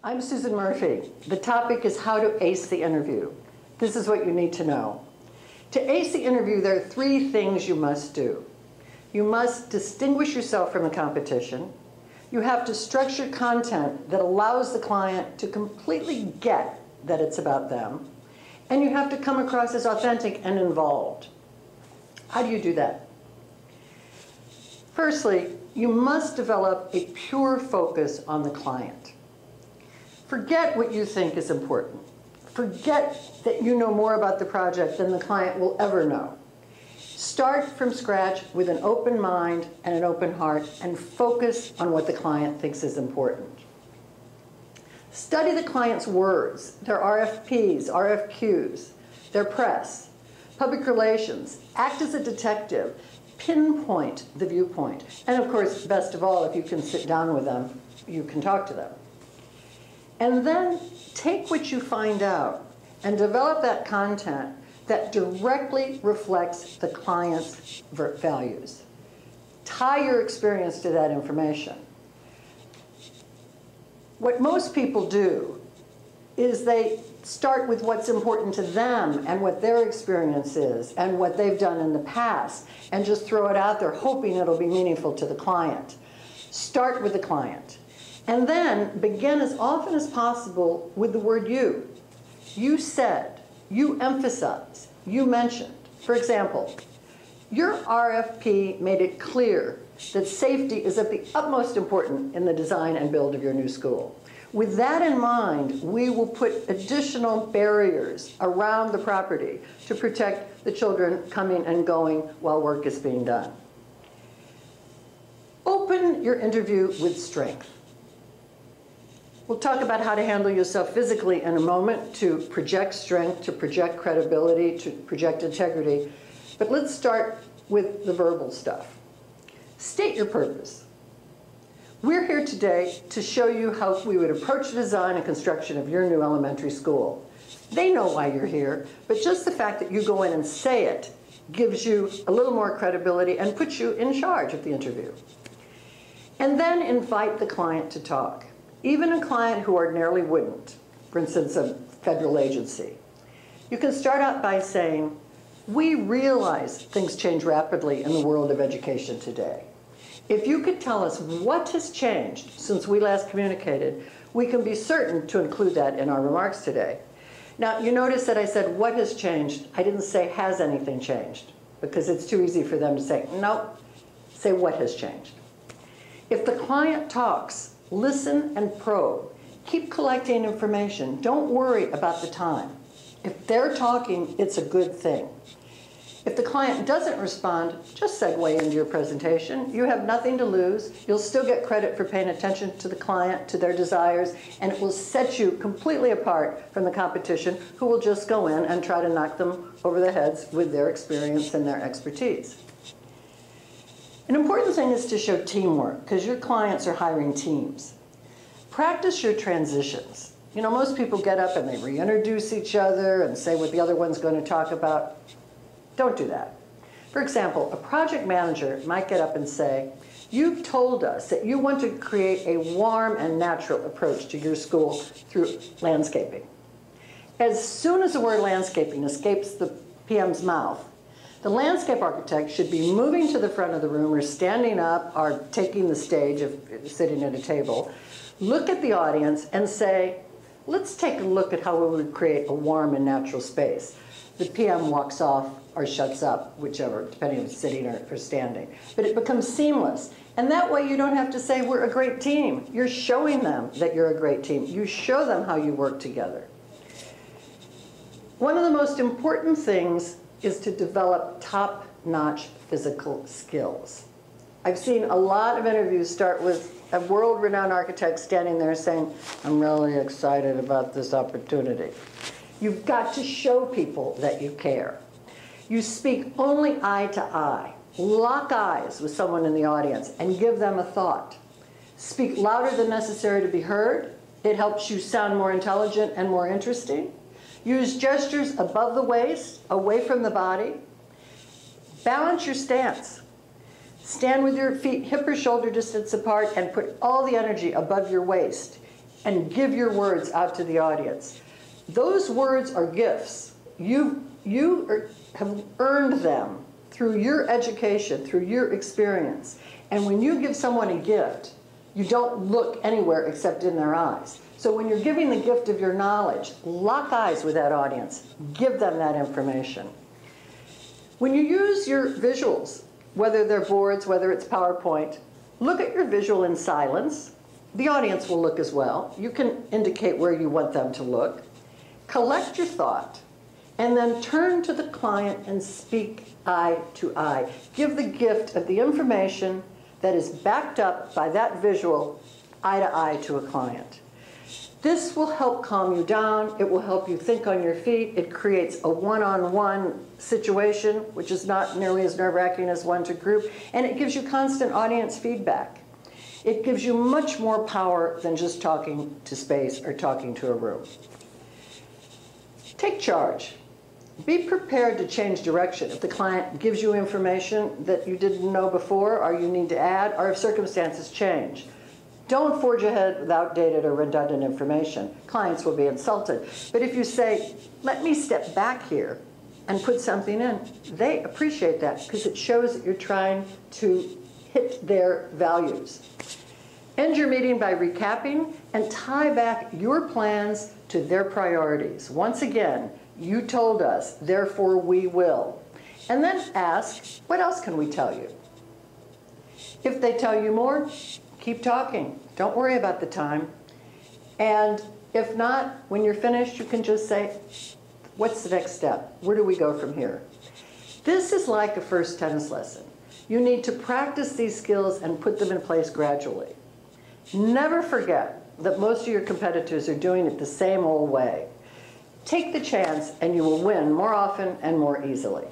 I'm Susan Murphy. The topic is how to ace the interview. This is what you need to know. To ace the interview, there are three things you must do. You must distinguish yourself from the competition. You have to structure content that allows the client to completely get that it's about them. And you have to come across as authentic and involved. How do you do that? Firstly, you must develop a pure focus on the client. Forget what you think is important. Forget that you know more about the project than the client will ever know. Start from scratch with an open mind and an open heart and focus on what the client thinks is important. Study the client's words, their RFPs, RFQs, their press, public relations. Act as a detective. Pinpoint the viewpoint. And of course, best of all, if you can sit down with them, you can talk to them. And then take what you find out and develop that content that directly reflects the client's values. Tie your experience to that information. What most people do is they start with what's important to them and what their experience is and what they've done in the past and just throw it out there hoping it'll be meaningful to the client. Start with the client. And then begin as often as possible with the word you. You said, you emphasized, you mentioned. For example, your RFP made it clear that safety is of the utmost importance in the design and build of your new school. With that in mind, we will put additional barriers around the property to protect the children coming and going while work is being done. Open your interview with strength. We'll talk about how to handle yourself physically in a moment to project strength, to project credibility, to project integrity. But let's start with the verbal stuff. State your purpose. We're here today to show you how we would approach the design and construction of your new elementary school. They know why you're here, but just the fact that you go in and say it gives you a little more credibility and puts you in charge of the interview. And then invite the client to talk. Even a client who ordinarily wouldn't, for instance, a federal agency. You can start out by saying, we realize things change rapidly in the world of education today. If you could tell us what has changed since we last communicated, we can be certain to include that in our remarks today. Now, you notice that I said, what has changed? I didn't say, has anything changed? Because it's too easy for them to say, no, say what has changed. If the client talks, listen and probe. Keep collecting information. Don't worry about the time. If they're talking, it's a good thing. If the client doesn't respond, just segue into your presentation. You have nothing to lose. You'll still get credit for paying attention to the client, to their desires, and it will set you completely apart from the competition who will just go in and try to knock them over the heads with their experience and their expertise. An important thing is to show teamwork, because your clients are hiring teams. Practice your transitions. You know, most people get up and they reintroduce each other and say what the other one's going to talk about. Don't do that. For example, a project manager might get up and say, you've told us that you want to create a warm and natural approach to your school through landscaping. As soon as the word landscaping escapes the PM's mouth, the landscape architect should be moving to the front of the room or standing up or taking the stage of sitting at a table, look at the audience and say, let's take a look at how we would create a warm and natural space. The PM walks off or shuts up, whichever, depending on if it's sitting or standing. But it becomes seamless. And that way you don't have to say, we're a great team. You're showing them that you're a great team. You show them how you work together. One of the most important things is to develop top-notch physical skills. I've seen a lot of interviews start with a world-renowned architect standing there saying, I'm really excited about this opportunity. You've got to show people that you care. You speak only eye to eye. Lock eyes with someone in the audience and give them a thought. Speak louder than necessary to be heard. It helps you sound more intelligent and more interesting. Use gestures above the waist, away from the body. Balance your stance. Stand with your feet hip or shoulder distance apart and put all the energy above your waist. and give your words out to the audience. Those words are gifts. You have earned them through your education, through your experience. And when you give someone a gift, you don't look anywhere except in their eyes. So when you're giving the gift of your knowledge, lock eyes with that audience. Give them that information. When you use your visuals, whether they're boards, whether it's PowerPoint, look at your visual in silence. The audience will look as well. You can indicate where you want them to look. Collect your thought, and then turn to the client and speak eye to eye. Give the gift of the information that is backed up by that visual eye to eye to a client. This will help calm you down. It will help you think on your feet. It creates a one-on-one situation, which is not nearly as nerve-wracking as one to group, and it gives you constant audience feedback. It gives you much more power than just talking to space or talking to a room. Take charge. Be prepared to change direction if the client gives you information that you didn't know before, or you need to add, or if circumstances change. Don't forge ahead with outdated or redundant information. Clients will be insulted. But if you say, let me step back here and put something in, they appreciate that because it shows that you're trying to hit their values. End your meeting by recapping and tie back your plans to their priorities. Once again, you told us, therefore we will. And then ask, what else can we tell you? If they tell you more, keep talking. Don't worry about the time. And if not, when you're finished, you can just say, what's the next step? Where do we go from here? This is like a first tennis lesson. You need to practice these skills and put them in place gradually. Never forget that most of your competitors are doing it the same old way. Take the chance and you will win more often and more easily.